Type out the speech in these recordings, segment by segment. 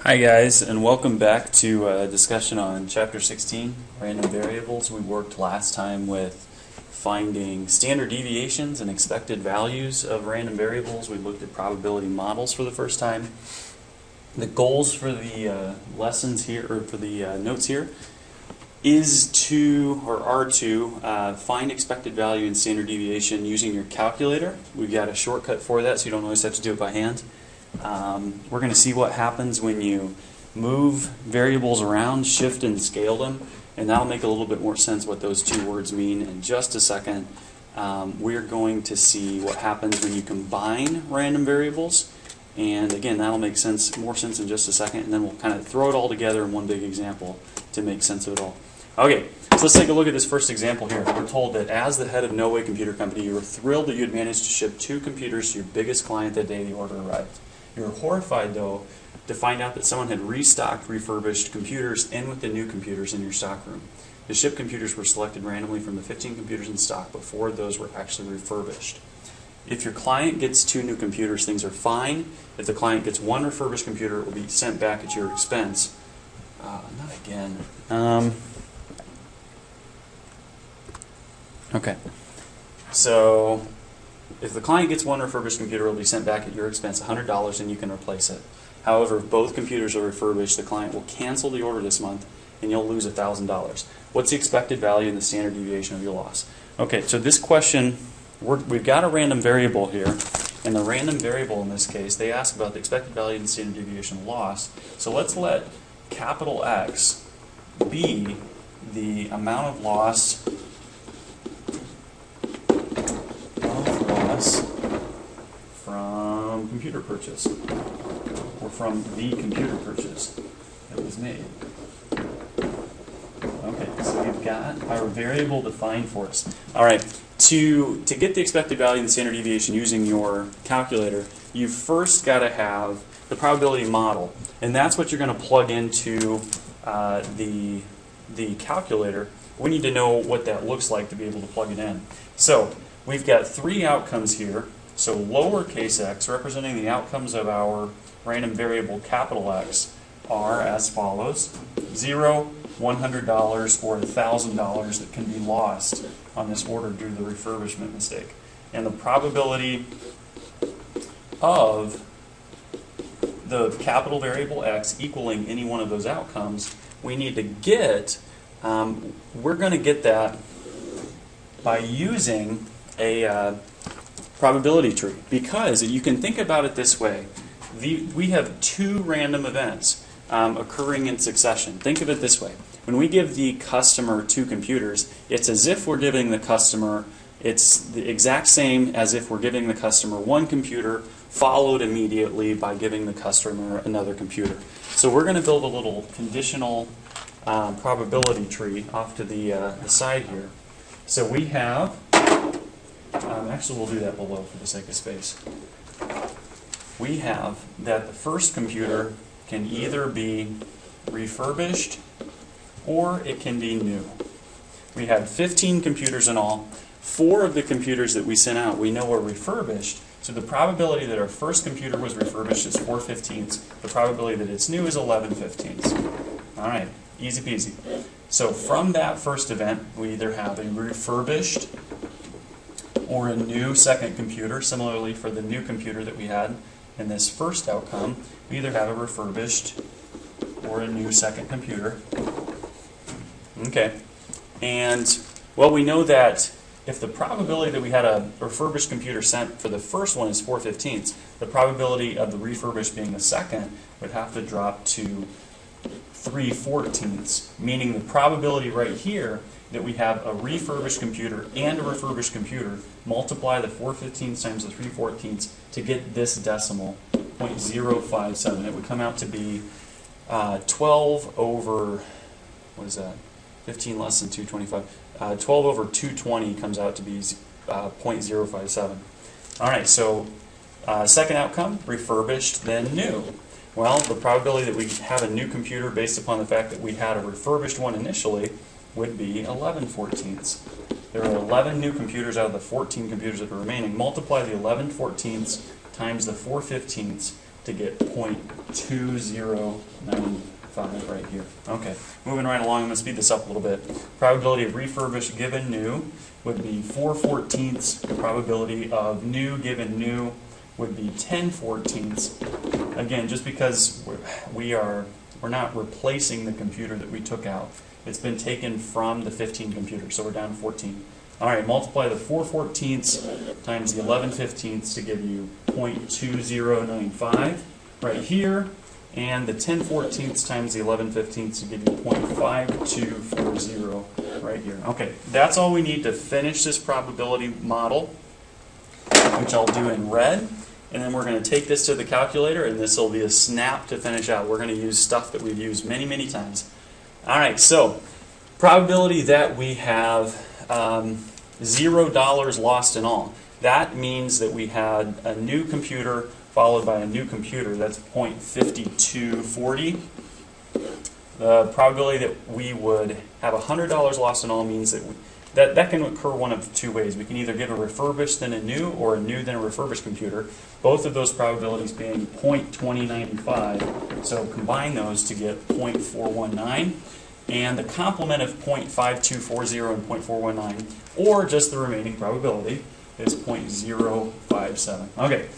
Hi guys, and welcome back to a discussion on Chapter 16, Random Variables. We worked last time with finding standard deviations and expected values of random variables. We looked at probability models for the first time. The goals for the lessons here, or for the notes here, are to find expected value and standard deviation using your calculator. We've got a shortcut for that, so you don't always have to do it by hand. We're going to see what happens when you move variables around, shift and scale them, and that'll make a little bit more sense what those two words mean in just a second. We're going to see what happens when you combine random variables, and again, that'll make more sense in just a second, and then we'll kind of throw it all together in one big example to make sense of it all. Okay, so let's take a look at this first example here. We're told that as the head of No Way Computer Company, you were thrilled that you had managed to ship 2 computers to your biggest client the day the order arrived. You were horrified, though, to find out that someone had restocked refurbished computers in with the new computers in your stockroom. The shipped computers were selected randomly from the 15 computers in stock before those were actually refurbished. If your client gets 2 new computers, things are fine. If the client gets 1 refurbished computer, it will be sent back at your expense. Not again. Okay. So if the client gets 1 refurbished computer, it will be sent back at your expense, $100, and you can replace it. However, if both computers are refurbished, the client will cancel the order this month, and you'll lose $1,000. What's the expected value and the standard deviation of your loss? Okay, so this question, we've got a random variable here, and the random variable in this case, they ask about the expected value and standard deviation of loss. So let's let capital X be the amount of loss from computer purchase, or from the computer purchase that was made. Okay, so we've got our variable defined for us. All right, to get the expected value and the standard deviation using your calculator, you've first got to have the probability model, and that's what you're going to plug into the calculator. We need to know what that looks like to be able to plug it in. So we've got 3 outcomes here. So lowercase x, representing the outcomes of our random variable capital X, are as follows: 0, $100, or $1,000 that can be lost on this order due to the refurbishment mistake. And the probability of the capital variable X equaling any one of those outcomes, we need to get, we're going to get that by using a probability tree, because you can think about it this way. We have 2 random events occurring in succession. Think of it this way. When we give the customer 2 computers, it's as if we're giving the customer, it's the exact same as if we're giving the customer 1 computer, followed immediately by giving the customer another computer. So we're going to build a little conditional probability tree off to the side here. So we have, actually we'll do that below for the sake of space. We have that the first computer can either be refurbished or it can be new. We had 15 computers in all. 4 of the computers that we sent out we know were refurbished, so the probability that our first computer was refurbished is 4/15. The probability that it's new is 11/15. Alright, easy peasy. So from that first event, we either have a refurbished or a new second computer. Similarly, for the new computer that we had in this first outcome, we either have a refurbished or a new second computer. Okay, and well, we know that if the probability that we had a refurbished computer sent for the first one is 4/15, the probability of the refurbished being the second would have to drop to 3/14, meaning the probability right here that we have a refurbished computer and a refurbished computer, multiply the 4/15 times the 3/14 to get this decimal, 0.057. It would come out to be 12 over, what is that? 15 less than 225. 12 over 220 comes out to be 0.057. Alright, so second outcome, refurbished, then new. Well, the probability that we have a new computer based upon the fact that we had a refurbished one initially would be 11/14. There are 11 new computers out of the 14 computers that are remaining. Multiply the 11/14 times the 4/15 to get 0.2095 right here. Okay, moving right along, I'm going to speed this up a little bit. Probability of refurbish given new would be 4/14. Probability of new given new would be 10/14. Again, just because we're not replacing the computer that we took out. It's been taken from the 15 computer, so we're down to 14. All right, multiply the 4/14 times the 11/15 to give you 0.2095 right here, and the 10/14 times the 11/15 to give you 0.5240 right here. Okay, that's all we need to finish this probability model, which I'll do in red. And then we're going to take this to the calculator, and this will be a snap to finish out. We're going to use stuff that we've used many, many times. All right, so probability that we have $0 lost in all. That means that we had a new computer followed by a new computer. That's 0.5240. The probability that we would have $100 lost in all means that that can occur one of two ways. We can either give a refurbished then a new, or a new then a refurbished computer. Both of those probabilities being 0.2095. So combine those to get 0.419. And the complement of 0.5240 and 0.419, or just the remaining probability, is 0.057. Okay,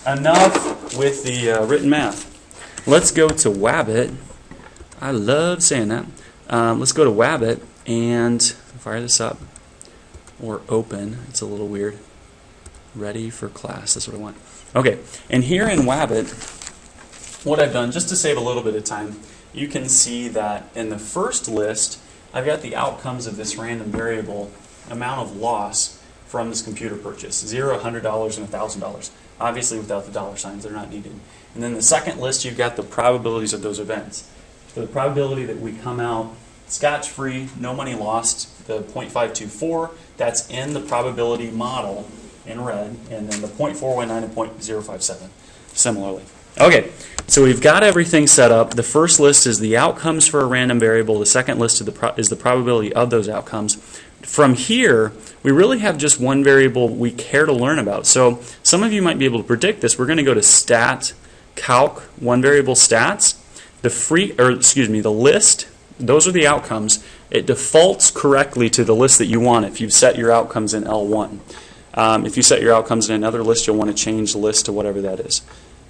enough with the written math. Let's go to Wabbit. I love saying that. Let's go to Wabbit and fire this up, or open. It's a little weird. Ready for class. That's what I want. Okay, and here in Wabbit, what I've done, just to save a little bit of time, you can see that in the first list, I've got the outcomes of this random variable amount of loss from this computer purchase. $0, $100, and $1,000. Obviously, without the dollar signs, they're not needed. And then the second list, you've got the probabilities of those events. So the probability that we come out scotch-free, no money lost, the 0.524, that's in the probability model in red, and then the 0.419 and 0.057 similarly. Okay, so we've got everything set up. The first list is the outcomes for a random variable. The second list is the probability of those outcomes. From here, we really have just one variable we care to learn about. So some of you might be able to predict this. We're going to go to stat, calc, one variable stats. The list, those are the outcomes. It defaults correctly to the list that you want if you've set your outcomes in L1. If you set your outcomes in another list, you'll want to change the list to whatever that is.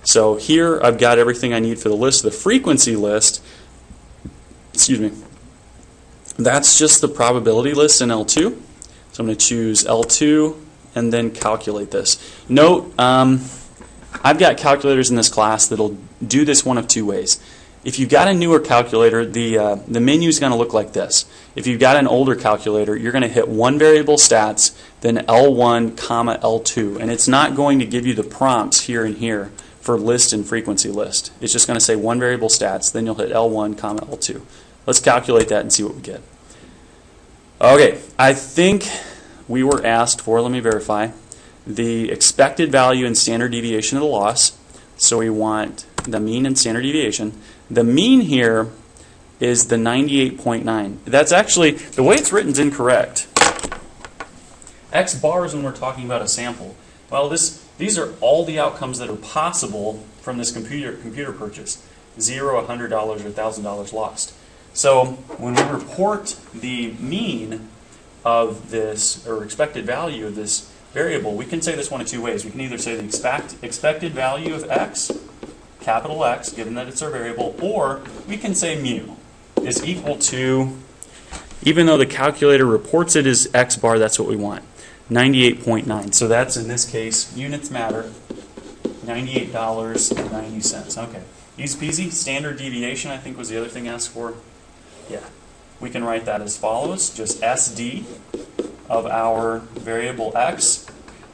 So here I've got everything I need for the list. The frequency list, that's just the probability list in L2. So I'm going to choose L2 and then calculate this. Note, I've got calculators in this class that'll do this one of two ways. If you've got a newer calculator, the menu is going to look like this. If you've got an older calculator, you're going to hit one variable stats, then L1, comma L2, and it's not going to give you the prompts here and here for list and frequency list. It's just going to say one variable stats, then you'll hit L1, comma L2. Let's calculate that and see what we get. Okay, I think we were asked for, let me verify, the expected value and standard deviation of the loss. So we want the mean and standard deviation. The mean here is the 98.9. That's actually, the way it's written is incorrect. X bars when we're talking about a sample. Well, these are all the outcomes that are possible from this computer purchase. $0, $100, or $1,000 lost. So when we report the mean of this, or expected value of this variable, we can say this one of two ways. We can either say the expected value of X, capital X, given that it's our variable, or we can say mu is equal to, even though the calculator reports it as X bar, that's what we want, 98.9. So that's, in this case, units matter, $98.90. Okay, easy peasy. Standard deviation, I think, was the other thing asked for. Yeah, we can write that as follows, just SD of our variable X,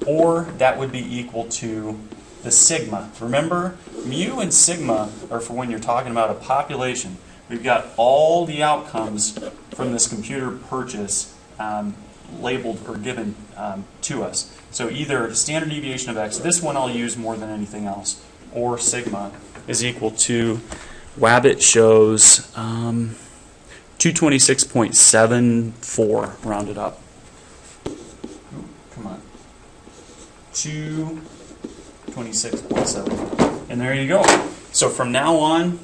or that would be equal to the sigma. Remember, mu and sigma are for when you're talking about a population. We've got all the outcomes from this computer purchase labeled or given to us. So either standard deviation of X, this one I'll use more than anything else, or sigma is equal to, Wabbit shows 226.74 rounded up. Ooh, come on. 226.74. And there you go. So from now on,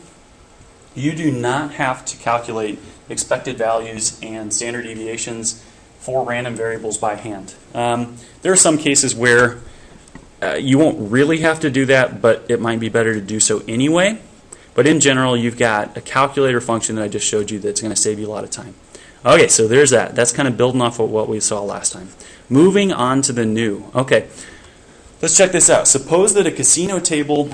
you do not have to calculate expected values and standard deviations for random variables by hand. There are some cases where you won't really have to do that, but it might be better to do so anyway. But in general, you've got a calculator function that I just showed you that's going to save you a lot of time. Okay, so there's that. That's kind of building off of what we saw last time. Moving on to the new. Okay, let's check this out. Suppose that a casino table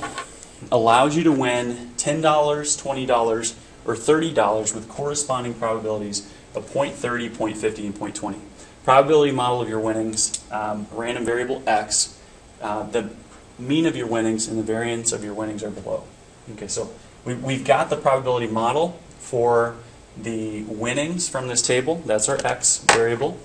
allows you to win $10, $20, or $30 with corresponding probabilities of 0.30, 0.50, and 0.20. Probability model of your winnings, random variable x, the mean of your winnings and the variance of your winnings are below. Okay, so we've got the probability model for the winnings from this table. That's our x variable.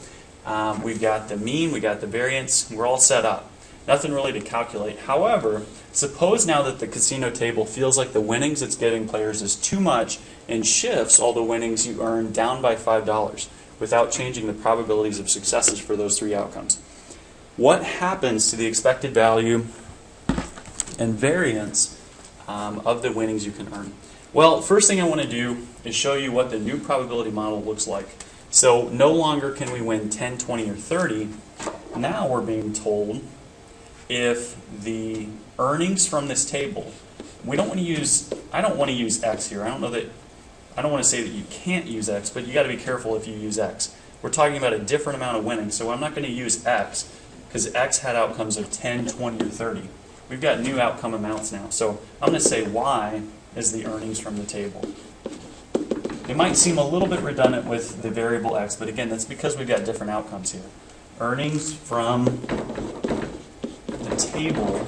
We've got the mean, we got the variance. We're all set up. Nothing really to calculate. However, suppose now that the casino table feels like the winnings it's giving players is too much and shifts all the winnings you earn down by $5 without changing the probabilities of successes for those three outcomes. What happens to the expected value and variance of the winnings you can earn? Well, first thing I want to do is show you what the new probability model looks like. So no longer can we win 10, 20, or 30. Now we're being told if the earnings from this table, I don't want to use x here. I don't want to say that you can't use x, but you got to be careful if you use x. We're talking about a different amount of winnings, so I'm not going to use x because x had outcomes of 10, 20, or 30. We've got new outcome amounts now, so I'm going to say y is the earnings from the table. It might seem a little bit redundant with the variable x, but again, that's because we've got different outcomes here. Earnings from the table,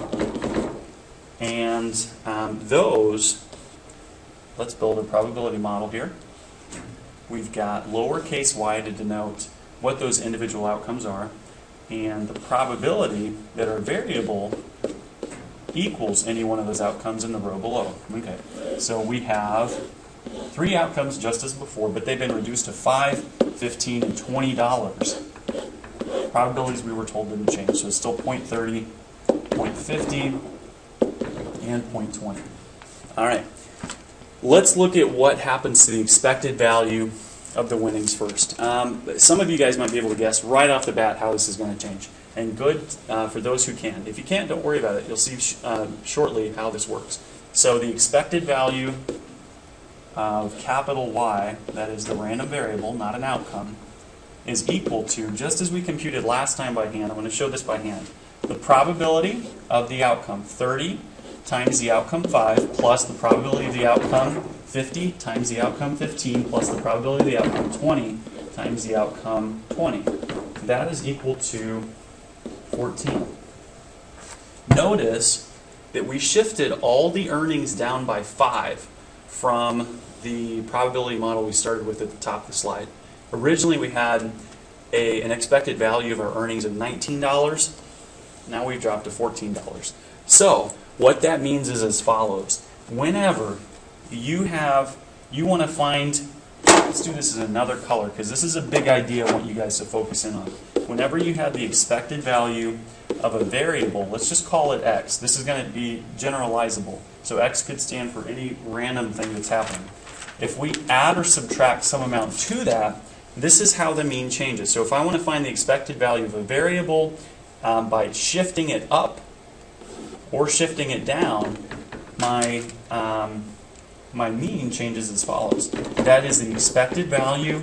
and those, let's build a probability model here. We've got lowercase y to denote what those individual outcomes are, and the probability that our variable equals any one of those outcomes in the row below. Okay, so we have three outcomes just as before, but they've been reduced to $5, $15, and $20. Probabilities we were told didn't change, so it's still 0.30, 0.50, and 0.20. All right, let's look at what happens to the expected value of the winnings first. Some of you guys might be able to guess right off the bat how this is going to change. And good for those who can. If you can't, don't worry about it. You'll see shortly how this works. So the expected value of capital Y, that is the random variable, not an outcome, is equal to, just as we computed last time by hand, I'm going to show this by hand, the probability of the outcome, 30 times the outcome 5, plus the probability of the outcome 50 times the outcome 15, plus the probability of the outcome 20 times the outcome 20. That is equal to 14. Notice that we shifted all the earnings down by 5 from the probability model we started with at the top of the slide. Originally we had an expected value of our earnings of $19. Now we've dropped to $14. So what that means is as follows. Whenever you want to find, let's do this in another color because this is a big idea I want you guys to focus in on. Whenever you have the expected value of a variable, let's just call it x. This is going to be generalizable. So x could stand for any random thing that's happening. If we add or subtract some amount to that, this is how the mean changes. So if I want to find the expected value of a variable by shifting it up or shifting it down, my mean changes as follows. That is the expected value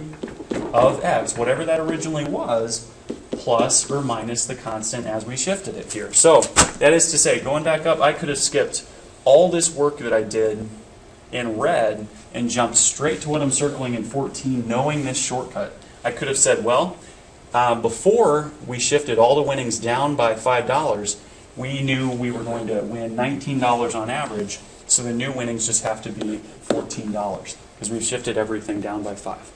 of x, whatever that originally was, plus or minus the constant as we shifted it here. So that is to say, going back up, I could have skipped all this work that I did in red and jumped straight to what I'm circling in 14, knowing this shortcut. I could have said, well, before we shifted all the winnings down by $5, we knew we were going to win $19 on average, so the new winnings just have to be $14 because we've shifted everything down by 5.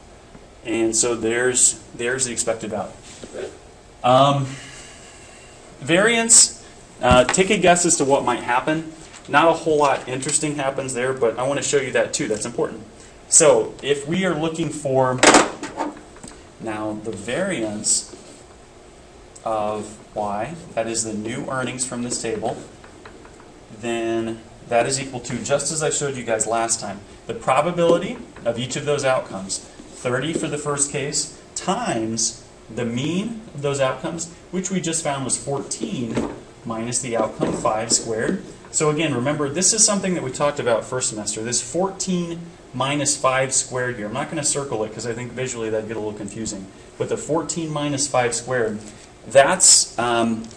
And so there's the expected value. Variance, take a guess as to what might happen. Not a whole lot interesting happens there, but I want to show you that too. That's important. So if we are looking for now the variance of y, that is the new earnings from this table, then that is equal to, just as I showed you guys last time, the probability of each of those outcomes, 30 for the first case, times the mean of those outcomes, which we just found was 14, minus the outcome 5 squared. So again, remember, this is something that we talked about first semester, this 14 minus 5 squared here. I'm not going to circle it because I think visually that'd get a little confusing. But the 14 minus 5 squared, that's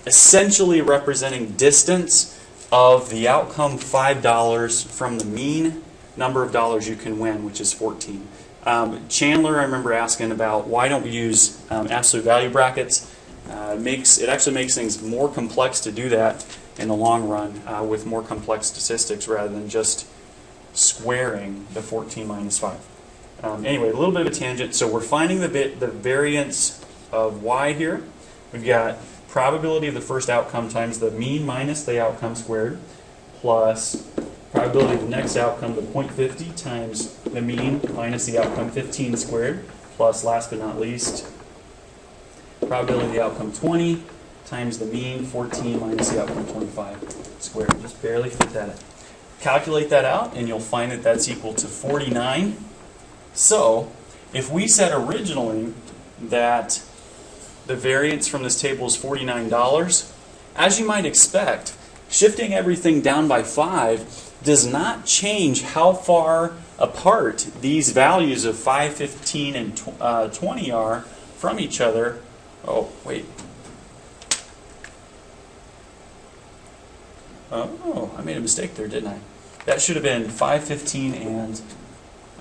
essentially representing distance of the outcome $5 from the mean number of dollars you can win, which is 14. Chandler, I remember asking about why don't we use absolute value brackets. It actually makes things more complex to do that in the long run with more complex statistics rather than just squaring the 14 minus 5. Anyway, a little bit of a tangent. So we're finding the variance of y here. We've got probability of the first outcome times the mean minus the outcome squared, plus probability of the next outcome, the 0.50 times the mean minus the outcome 15 squared, plus last but not least, probability of the outcome 20 times the mean 14 minus the outcome 25 squared. Just barely fit that in. Calculate that out and you'll find that that's equal to 49. So if we said originally that the variance from this table is $49, as you might expect, shifting everything down by 5 does not change how far apart these values of 5, 15, and 20 are from each other. Oh, wait. Oh, I made a mistake there, didn't I? That should have been 5, 15, and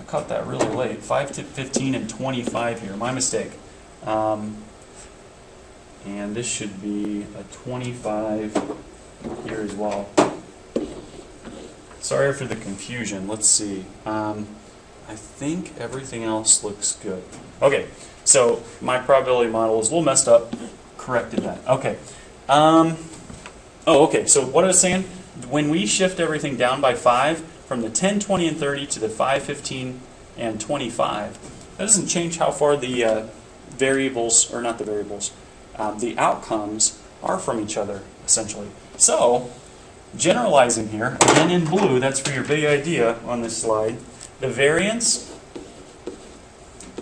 I caught that really late. 5, 15, and 25 here. My mistake. And this should be a 25 here as well. Sorry for the confusion. Let's see. I think everything else looks good. Okay, so my probability model is a little messed up. Corrected that. Okay. Okay, so what I was saying, when we shift everything down by 5, from the 10, 20, and 30 to the 5, 15, and 25, that doesn't change how far the variables, or not the variables, the outcomes are from each other, essentially. So, generalizing here, again in blue, that's for your big idea on this slide, the variance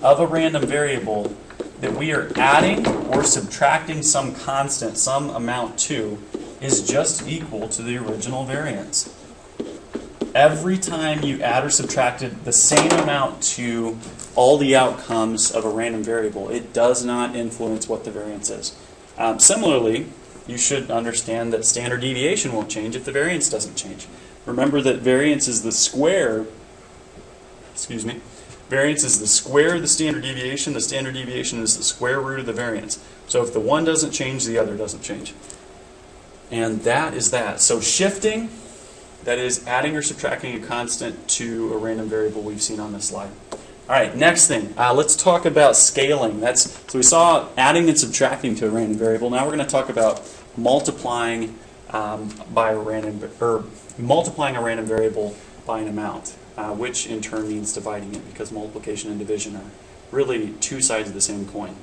of a random variable that we are adding or subtracting some constant, some amount to, is just equal to the original variance. Every time you add or subtracted the same amount to all the outcomes of a random variable, it does not influence what the variance is. Similarly, you should understand that standard deviation won't change if the variance doesn't change. Remember that variance is the square, variance is the square of the standard deviation is the square root of the variance. So if the one doesn't change, the other doesn't change. And that is that. So shifting, that is adding or subtracting a constant to a random variable we've seen on this slide. All right, next thing, let's talk about scaling. So we saw adding and subtracting to a random variable. Now we're going to talk about multiplying multiplying a random variable by an amount, which in turn means dividing it, because multiplication and division are really two sides of the same coin.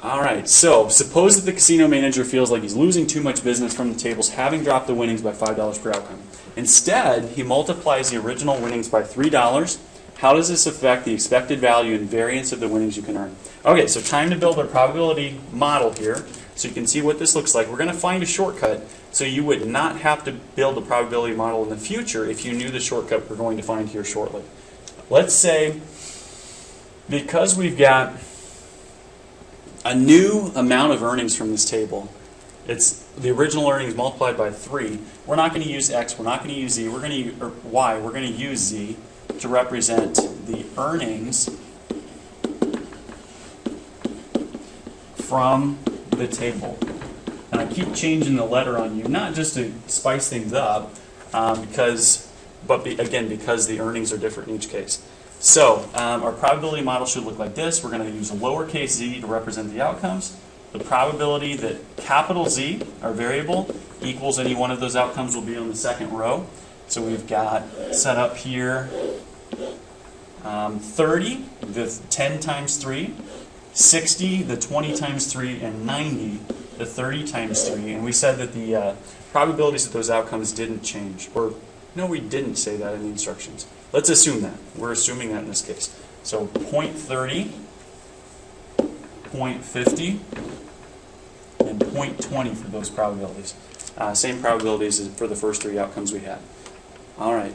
All right, so suppose that the casino manager feels like he's losing too much business from the tables, having dropped the winnings by $5 per outcome. Instead, he multiplies the original winnings by $3. How does this affect the expected value and variance of the winnings you can earn? Okay, so time to build a probability model here so you can see what this looks like. We're going to find a shortcut so you would not have to build a probability model in the future if you knew the shortcut we're going to find here shortly. Let's say, because we've got a new amount of earnings from this table, it's the original earnings multiplied by 3. We're not going to use X, we're not going to use Z, we're going to use, or Y, we're going to use Z to represent the earnings from the table. And I keep changing the letter on you, not just to spice things up, because the earnings are different in each case. So our probability model should look like this. We're going to use a lowercase z to represent the outcomes. The probability that capital Z, our variable, equals any one of those outcomes will be on the second row. So we've got set up here 30, the 10 times 3, 60, the 20 times 3, and 90, the 30 times 3, and we said that the probabilities of those outcomes didn't change. Or, no, we didn't say that in the instructions. Let's assume that. We're assuming that in this case. So 0.30, 0.50, and 0.20 for those probabilities. Same probabilities as for the first 3 outcomes we had. All right.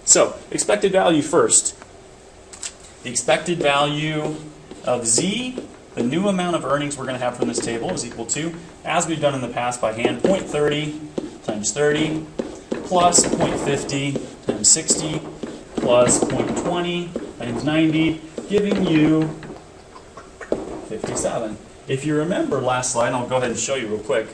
So expected value first. The expected value of z, the new amount of earnings we're going to have from this table, is equal to, as we've done in the past by hand, 0.30 times 30 plus 0.50 times 60 plus 0.20 times 90, giving you 57. If you remember last slide, I'll go ahead and show you real quick.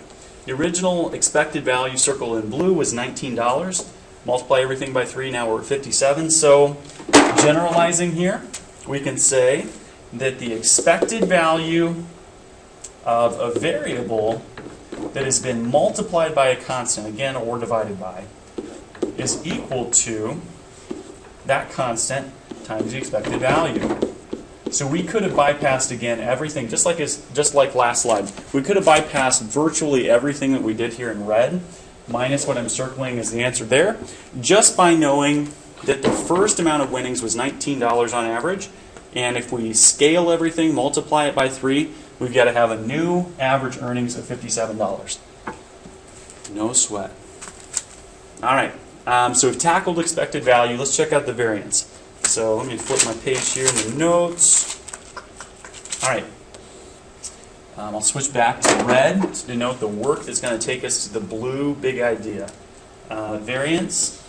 The original expected value circled in blue was $19. Multiply everything by 3, now we're at 57. So generalizing here, we can say that the expected value of a variable that has been multiplied by a constant, again, or divided by, is equal to that constant times the expected value. So we could have bypassed, again, everything, just like last slide. We could have bypassed virtually everything that we did here in red, minus what I'm circling as the answer there, just by knowing that the first amount of winnings was $19 on average, and if we scale everything, multiply it by 3, we've got to have a new average earnings of $57. No sweat. All right, so we've tackled expected value. Let's check out the variance. So let me flip my page here in the notes. All right. I'll switch back to red to denote the work that's going to take us to the blue big idea. Variance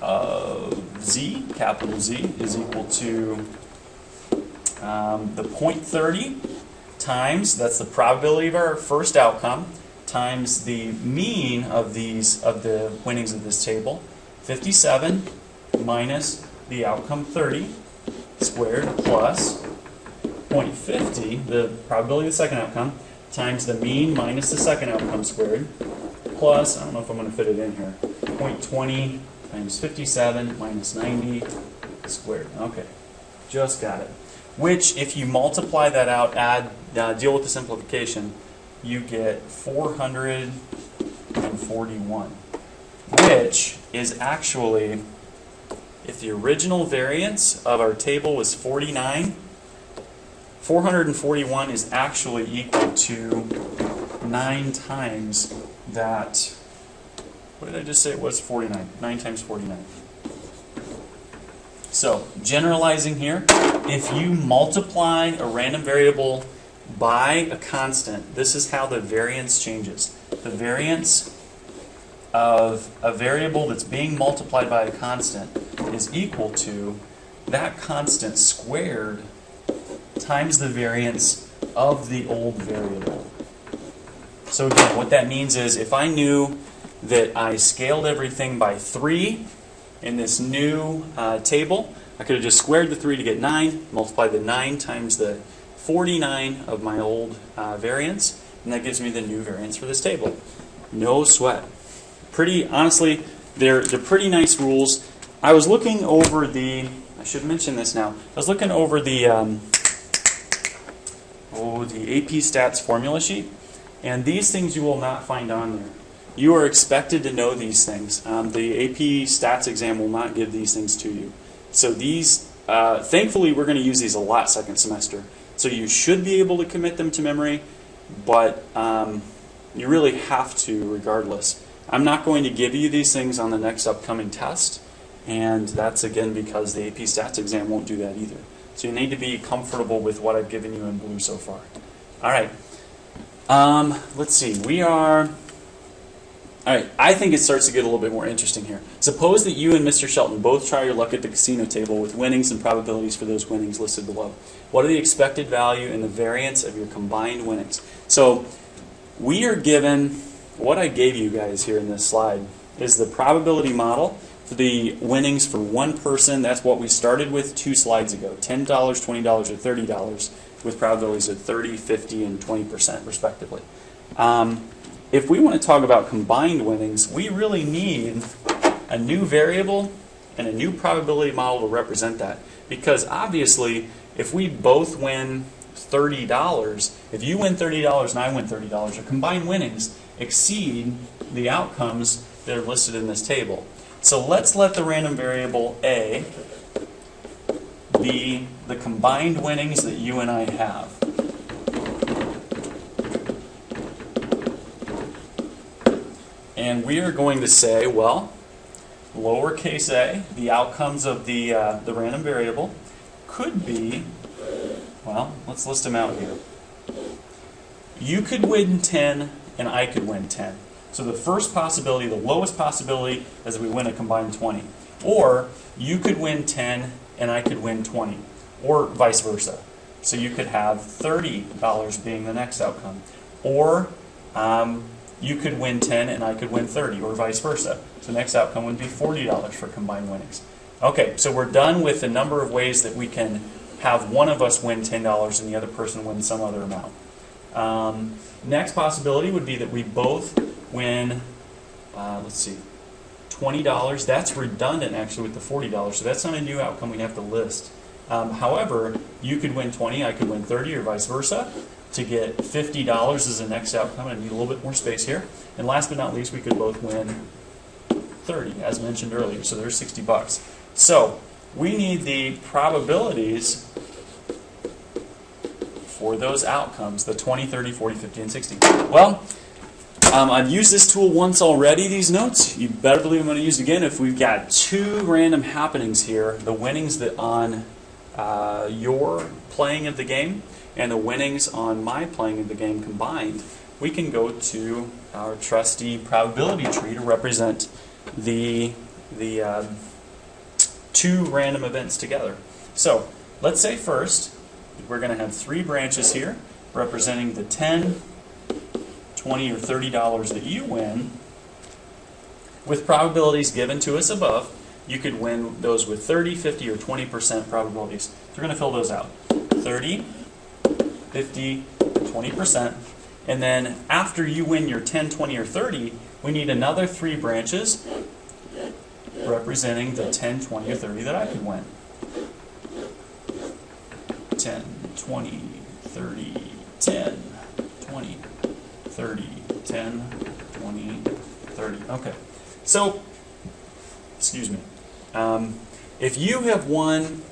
of z, capital Z, is equal to the 0.30 times, that's the probability of our first outcome, times the mean of the winnings of this table, 57 minus the outcome 30 squared plus 0.50, the probability of the second outcome, times the mean minus the second outcome squared, plus, I don't know if I'm going to fit it in here, 0.20 times 57 minus 90 squared. Okay, just got it. Which, if you multiply that out, deal with the simplification, you get 441, which is actually, if the original variance of our table was 49, 441 is actually equal to 9 times that. What did I just say it was? 49. 9 times 49. So, generalizing here, if you multiply a random variable by a constant, this is how the variance changes. The variance of a variable that's being multiplied by a constant is equal to that constant squared times the variance of the old variable. So again, what that means is if I knew that I scaled everything by 3 in this new table, I could have just squared the 3 to get 9, multiply the 9 times the 49 of my old variance, and that gives me the new variance for this table. No sweat. Pretty, honestly, they're pretty nice rules. I was looking over I should mention this now, I was looking over the AP Stats formula sheet, and these things you will not find on there. You are expected to know these things. The AP Stats exam will not give these things to you. So these, thankfully, we're going to use these a lot second semester. So you should be able to commit them to memory, but you really have to regardless. I'm not going to give you these things on the next upcoming test, and that's again because the AP Stats exam won't do that either. So you need to be comfortable with what I've given you in blue so far. All right. Let's see. All right, I think it starts to get a little bit more interesting here. Suppose that you and Mr. Shelton both try your luck at the casino table with winnings and probabilities for those winnings listed below. What are the expected value and the variance of your combined winnings? So we are given, what I gave you guys here in this slide is the probability model for the winnings for one person. That's what we started with 2 slides ago, $10, $20, or $30 with probabilities of 30, 50, and 20% respectively. If we want to talk about combined winnings, we really need a new variable and a new probability model to represent that. Because obviously, if we both win $30, if you win $30 and I win $30, your combined winnings exceed the outcomes that are listed in this table. So let's let the random variable A be the combined winnings that you and I have. And we are going to say, well, lowercase a, the outcomes of the random variable, could be, well, let's list them out here. You could win 10 and I could win 10. So the first possibility, the lowest possibility, is we win a combined 20. Or you could win 10 and I could win 20. Or vice versa. So you could have $30 being the next outcome. Or you could win 10 and I could win 30, or vice versa. So the next outcome would be $40 for combined winnings. Okay, so we're done with the number of ways that we can have one of us win $10 and the other person win some other amount. Next possibility would be that we both win, let's see, $20. That's redundant actually with the $40, so that's not a new outcome we have to list. However, you could win 20, I could win 30, or vice versa. To get $50 as the next outcome, I need a little bit more space here. And last but not least, we could both win 30, as mentioned earlier. So there's $60. So we need the probabilities for those outcomes, the 20, 30, 40, 50, and 60. Well, I've used this tool once already, these notes. You better believe I'm going to use it again. If we've got two random happenings here, the winnings that on your playing of the game and the winnings on my playing of the game combined, we can go to our trusty probability tree to represent the two random events together. So let's say first we're going to have three branches here representing the 10, 20, or $30 that you win with probabilities given to us above. You could win those with 30, 50, or 20% probabilities. So we're going to fill those out. 30, 50, 20%. And then after you win your 10, 20, or 30, we need another three branches representing the 10, 20, or 30 that I could win. 10, 20, 30, 10, 20, 30, 10, 20, 30. Okay. So, excuse me. If you have won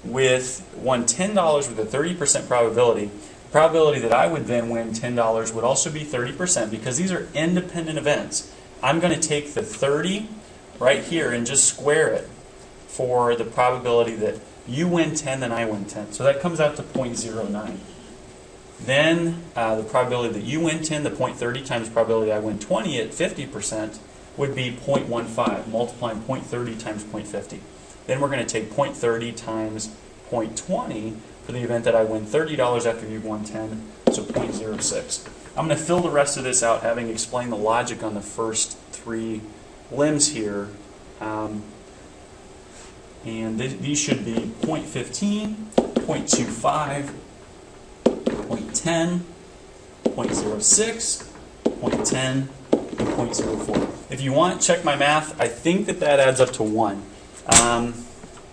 $10 with a 30% probability, the probability that I would then win $10 would also be 30% because these are independent events. I'm going to take the 30 right here and just square it for the probability that you win 10, then I win 10. So that comes out to 0.09. Then the probability that you win 10, the 0.30 times probability I win 20 at 50% would be 0.15, multiplying 0.30 times 0.50. Then we're going to take 0.30 times 0.20 for the event that I win $30 after you've won 10, so 0.06. I'm going to fill the rest of this out having explained the logic on the first three limbs here. And these should be 0.15, 0.25, 0.10, 0.06, 0.10, and 0.04. If you want, check my math. I think that adds up to 1.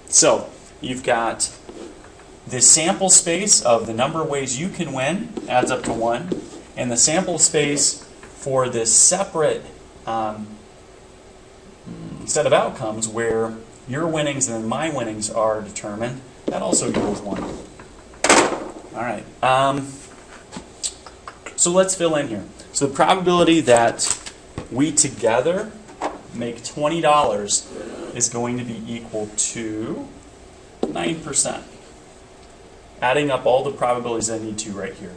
So you've got the sample space of the number of ways you can win adds up to 1, and the sample space for this separate set of outcomes where your winnings and my winnings are determined, that also equals 1. All right. So let's fill in here. So the probability that we together make $20 is going to be equal to 9%. Adding up all the probabilities I need to right here.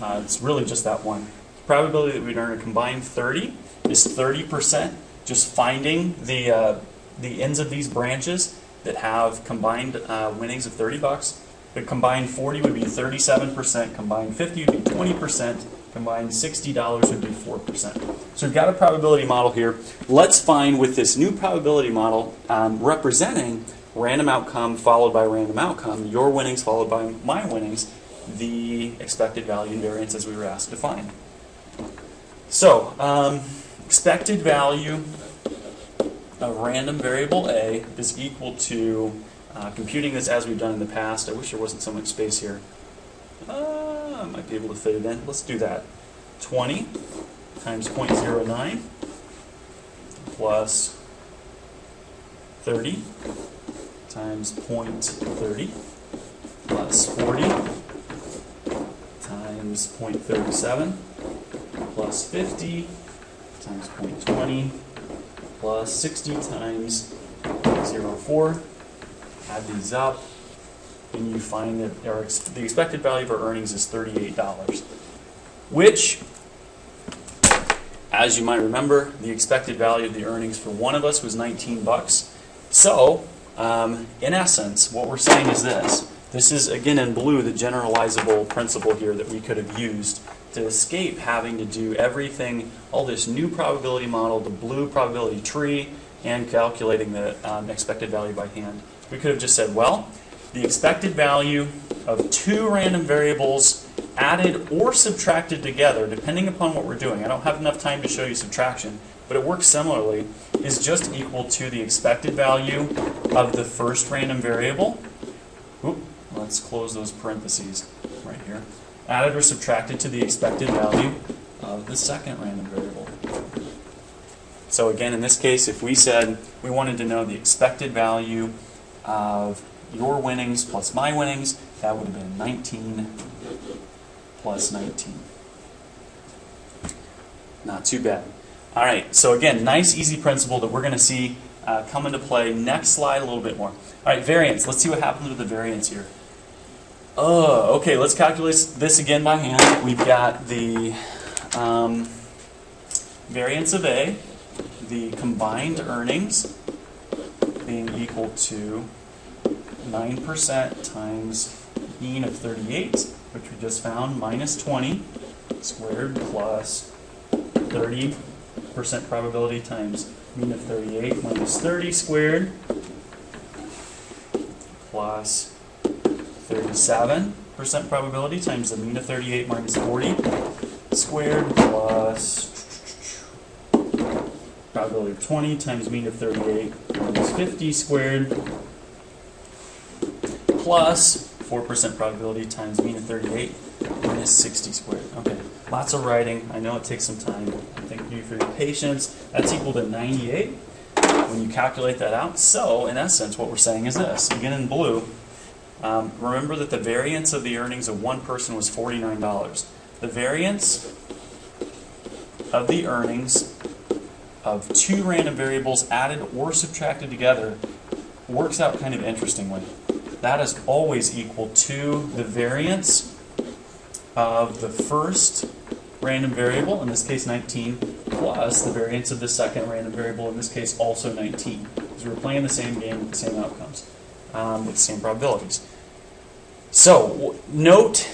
It's really just that one. The probability that we'd earn a combined 30 is 30%. Just finding the ends of these branches that have combined winnings of $30. The combined 40 would be 37%, combined 50 would be 20%, combined $60 would be 4%. So we've got a probability model here. Let's find with this new probability model representing random outcome followed by random outcome, your winnings followed by my winnings, the expected value and variance as we were asked to find. So, expected value of random variable A is equal to, computing this as we've done in the past, I wish there wasn't so much space here, I might be able to fit it in. Let's do that. 20 times 0.09 plus 30 times 0.30 plus 40 times 0.37 plus 50 times 0.20 plus 60 times 0.04. Add these up, and you find that the expected value of our earnings is $38, which, as you might remember, the expected value of the earnings for one of us was 19 bucks. So, in essence, what we're saying is this. This is, again, in blue, the generalizable principle here that we could have used to escape having to do everything, all this new probability model, the blue probability tree, and calculating the expected value by hand. We could have just said, well, the expected value of two random variables added or subtracted together, depending upon what we're doing. I don't have enough time to show you subtraction, but it works similarly, is just equal to the expected value of the first random variable. Oop, let's close those parentheses right here. Added or subtracted to the expected value of the second random variable. So again, in this case, if we said we wanted to know the expected value of your winnings plus my winnings, that would have been 19 plus 19. Not too bad. All right, so again, nice, easy principle that we're going to see come into play. Next slide, a little bit more. All right, variance. Let's see what happens with the variance here. Okay, let's calculate this again by hand. We've got the variance of A, the combined earnings being equal to 9% times mean of 38, which we just found, minus 20 squared plus 30% probability times mean of 38 minus 30 squared plus 37% probability times the mean of 38 minus 40 squared plus probability of 20 times mean of 38 minus 50 squared plus 4% probability times mean of 38 minus 60 squared. Okay, lots of writing. I know it takes some time. Thank you for your patience. That's equal to 98 when you calculate that out. So, in essence, what we're saying is this. Again in blue, remember that the variance of the earnings of one person was $49. The variance of the earnings of two random variables added or subtracted together works out kind of interestingly. That is always equal to the variance of the first random variable, in this case 19, plus the variance of the second random variable, in this case also 19. Because we're playing the same game with the same outcomes, with the same probabilities. So, note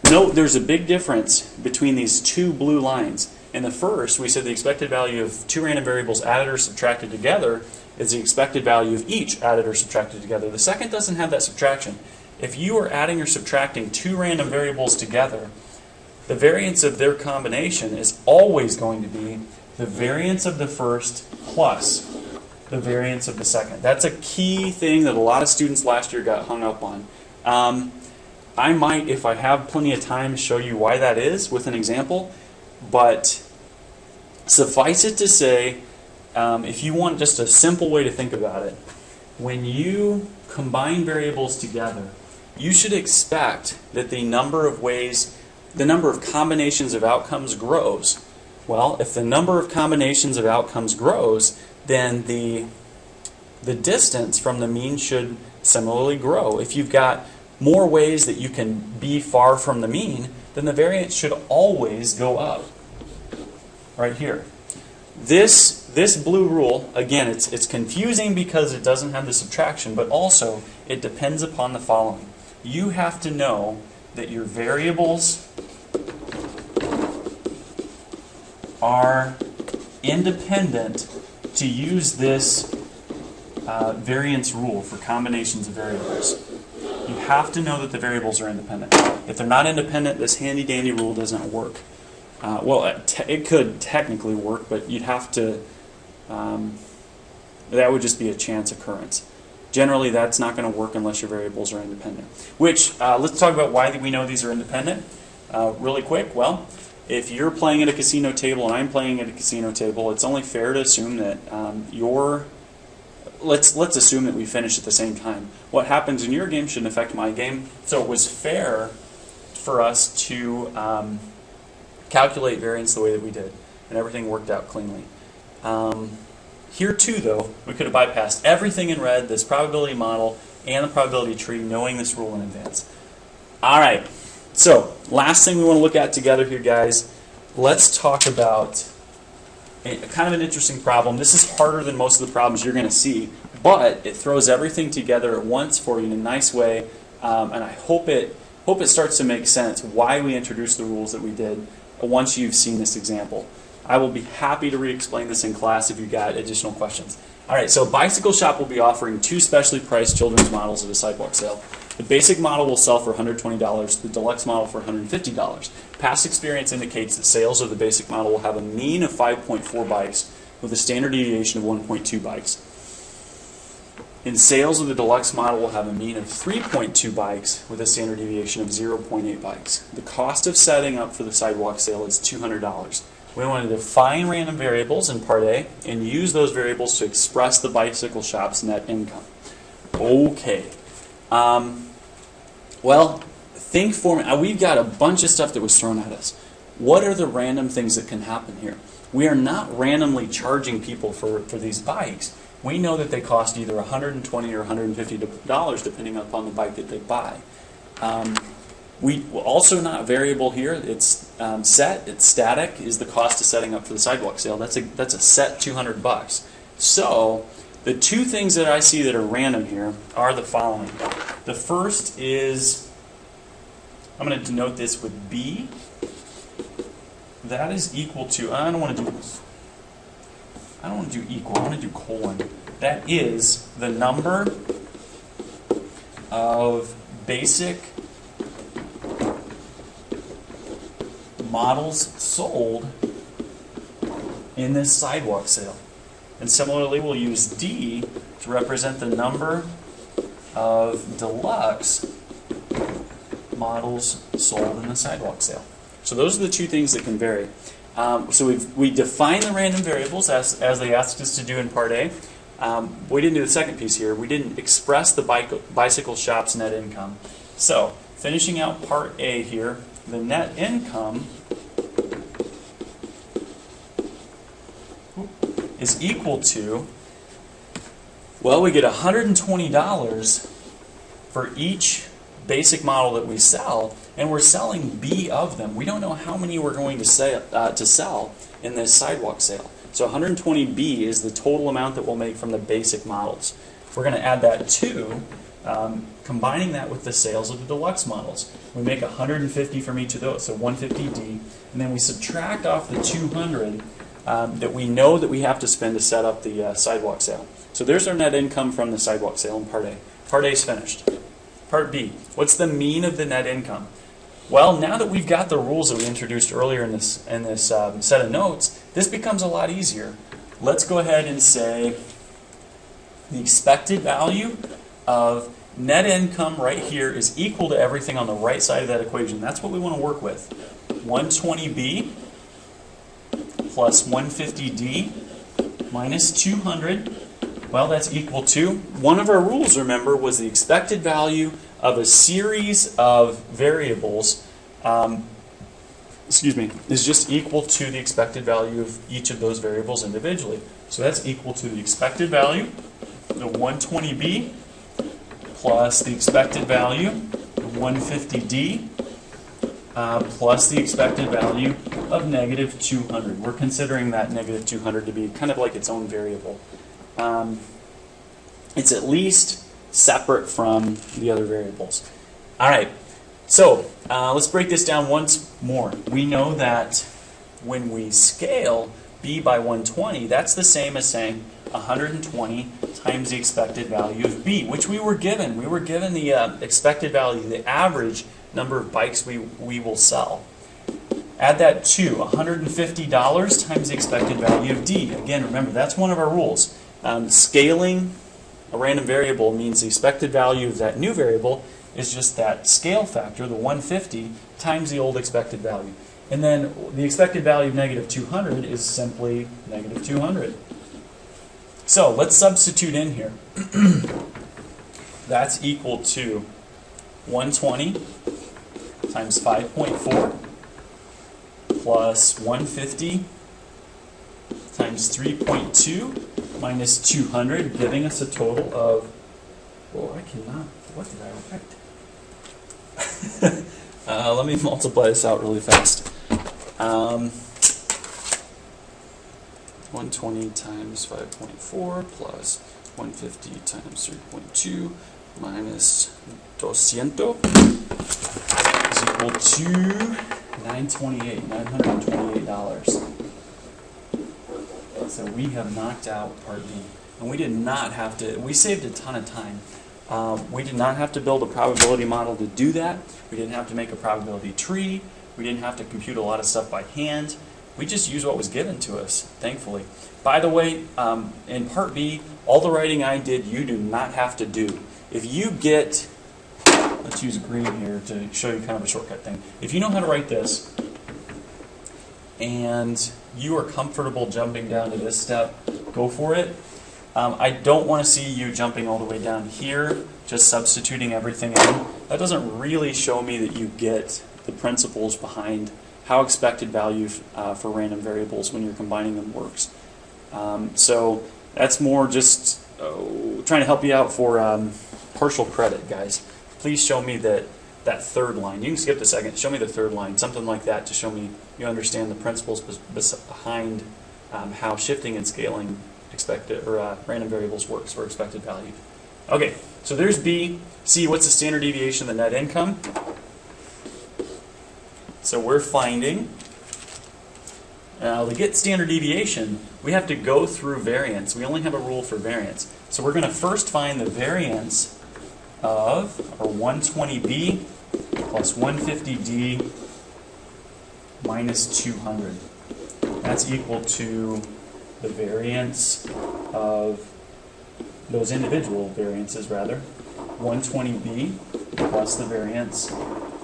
there's a big difference between these two blue lines. In the first, we said the expected value of two random variables added or subtracted together is the expected value of each added or subtracted together. The second doesn't have that subtraction. If you are adding or subtracting two random variables together, the variance of their combination is always going to be the variance of the first plus the variance of the second. That's a key thing that a lot of students last year got hung up on. I might, if I have plenty of time, show you why that is with an example, but suffice it to say, if you want just a simple way to think about it, when you combine variables together, you should expect that the number of combinations of outcomes grows. Well, if the number of combinations of outcomes grows, then the distance from the mean should similarly grow. If you've got more ways that you can be far from the mean, then the variance should always go up. Right here. This blue rule, again, it's confusing because it doesn't have the subtraction, but also it depends upon the following. You have to know that your variables are independent to use this variance rule for combinations of variables. You have to know that the variables are independent. If they're not independent, this handy-dandy rule doesn't work. Well, it could technically work, but you'd have to, that would just be a chance occurrence. Generally, that's not going to work unless your variables are independent. Which, let's talk about why we know these are independent really quick. Well, if you're playing at a casino table and I'm playing at a casino table, it's only fair to assume that let's assume that we finish at the same time. What happens in your game shouldn't affect my game, so it was fair for us to calculate variance the way that we did, and everything worked out cleanly. Here too, though, we could have bypassed everything in red, this probability model and the probability tree, knowing this rule in advance. All right, so last thing we want to look at together here, guys, let's talk about kind of an interesting problem. This is harder than most of the problems you're going to see, but it throws everything together at once for you in a nice way, and I hope it starts to make sense why we introduced the rules that we did once you've seen this example. I will be happy to re-explain this in class if you've got additional questions. All right, so Bicycle Shop will be offering 2 specially priced children's models at a sidewalk sale. The basic model will sell for $120, the deluxe model for $150. Past experience indicates that sales of the basic model will have a mean of 5.4 bikes with a standard deviation of 1.2 bikes. And sales of the deluxe model will have a mean of 3.2 bikes with a standard deviation of 0.8 bikes. The cost of setting up for the sidewalk sale is $200. We want to define random variables in Part A and use those variables to express the Bicycle Shop's net income. Okay. Well, think for me. We've got a bunch of stuff that was thrown at us. What are the random things that can happen here? We are not randomly charging people for these bikes. We know that they cost either $120 or $150 depending upon the bike that they buy. We also not variable here. It's set. It's static. Is the cost of setting up for the sidewalk sale? That's a set $200. So the 2 things that I see that are random here are the following. The first is, I'm going to denote this with B. That is equal to, I don't want to do equal, I want to do colon. That is the number of basic models sold in this sidewalk sale. And similarly, we'll use D to represent the number of deluxe models sold in the sidewalk sale. So those are the 2 things that can vary. So we define the random variables as they asked us to do in Part A. We didn't do the second piece here. We didn't express the Bicycle Shop's net income. So finishing out Part A here, the net income is equal to, well, we get $120 for each basic model that we sell, and we're selling B of them. We don't know how many we're going to sell in this sidewalk sale. So 120B is the total amount that we'll make from the basic models. We're going to add that to combining that with the sales of the deluxe models. We make 150 from each of those, so 150D, and then we subtract off the 200 that we know that we have to spend to set up the sidewalk sale. So there's our net income from the sidewalk sale in Part A. Part A is finished. Part B, what's the mean of the net income? Well, now that we've got the rules that we introduced earlier in this set of notes, this becomes a lot easier. Let's go ahead and say the expected value of net income right here is equal to everything on the right side of that equation. That's what we want to work with. 120B plus 150D minus 200. Well, that's equal to, one of our rules, remember, was the expected value of a series of variables, is just equal to the expected value of each of those variables individually. So that's equal to the expected value, the 120B, plus the expected value, the 150D, plus the expected value of negative 200. We're considering that negative 200 to be kind of like its own variable. It's at least separate from the other variables. All right, so let's break this down once more. We know that when we scale B by 120, that's the same as saying 120 times the expected value of B, which we were given. We were given the expected value, the average number of bikes we will sell. Add that to $150 times the expected value of D. Again, remember, that's one of our rules. Scaling a random variable means the expected value of that new variable is just that scale factor, the 150, times the old expected value. And then the expected value of negative 200 is simply negative 200. So let's substitute in here. That's equal to 120 times 5.4 plus 150 times 3.2 minus 200, giving us a total of, oh, I cannot, what did I write? Let me multiply this out really fast. 120 times 5.4 plus 150 times 3.2 minus 200 is equal to $928. So we have knocked out part B. And we did not have to, we saved a ton of time. We did not have to build a probability model to do that. We didn't have to make a probability tree. We didn't have to compute a lot of stuff by hand. We just used what was given to us, thankfully. By the way, in part B, all the writing I did, you do not have to do. If you get, let's use green here to show you kind of a shortcut thing. If you know how to write this, and you are comfortable jumping down to this step, go for it. I don't want to see you jumping all the way down here, just substituting everything in. That doesn't really show me that you get the principles behind how expected value for random variables when you're combining them works. So that's more just trying to help you out for partial credit, guys. Please show me that third line. You can skip the second. Show me the third line, something like that, to show me you understand the principles behind how shifting and scaling expected or random variables works for expected value. Okay, so there's B. C, what's the standard deviation of the net income? So we're finding, to get standard deviation, we have to go through variance. We only have a rule for variance. So we're going to first find the variance of our 120B plus 150D minus 200. That's equal to the variance of those individual variances, rather, 120B plus the variance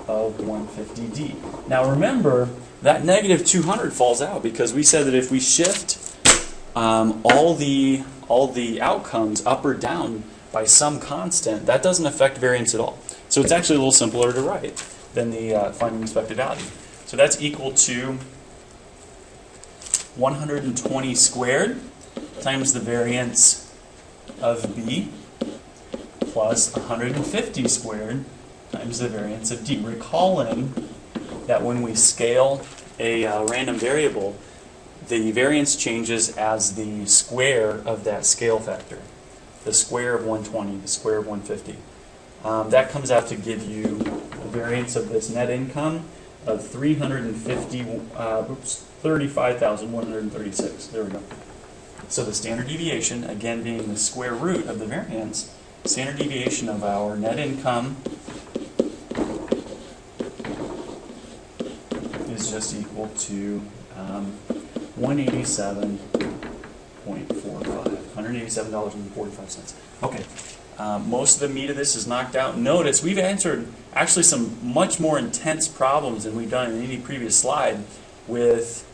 of 150D. Now remember, that negative 200 falls out because we said that if we shift all the outcomes up or down by some constant, that doesn't affect variance at all. So it's actually a little simpler to write than the finding expected value. So that's equal to 120 squared times the variance of B plus 150 squared times the variance of D. Recalling that when we scale a random variable, the variance changes as the square of that scale factor. The square of 120, the square of 150. That comes out to give you a variance of this net income of 35,136. There we go. So the standard deviation, again being the square root of the variance, standard deviation of our net income is just equal to $187.45. Okay. Most of the meat of this is knocked out. Notice we've answered actually some much more intense problems than we've done in any previous slide with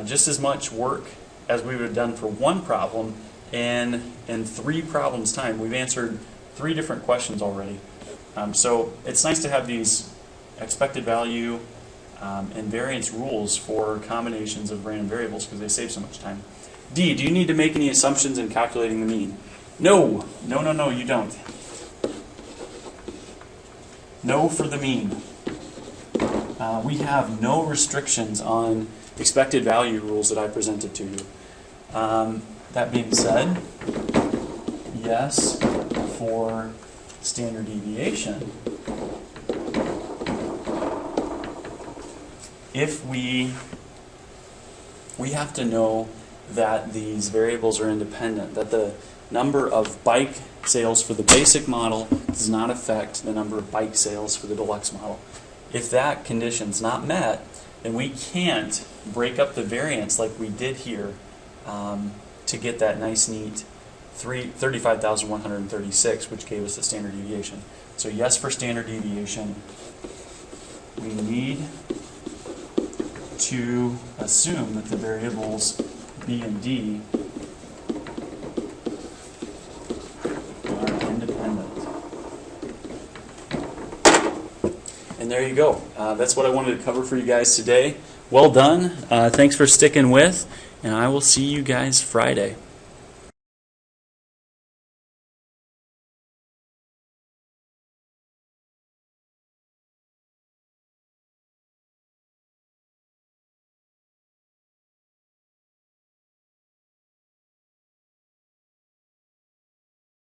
just as much work as we would have done for one problem in 3 problems time. We've answered 3 different questions already. So it's nice to have these expected value and variance rules for combinations of random variables because they save so much time. D, do you need to make any assumptions in calculating the mean? No, you don't. No for the mean. We have no restrictions on expected value rules that I presented to you. That being said, yes for standard deviation. If we have to know that these variables are independent, that the number of bike sales for the basic model does not affect the number of bike sales for the deluxe model. If that condition's not met, then we can't break up the variance like we did here to get that nice, neat 35,136, which gave us the standard deviation. So yes for standard deviation. We need to assume that the variables B and D are independent. And there you go. That's what I wanted to cover for you guys today. Well done. Thanks for sticking with, and I will see you guys Friday.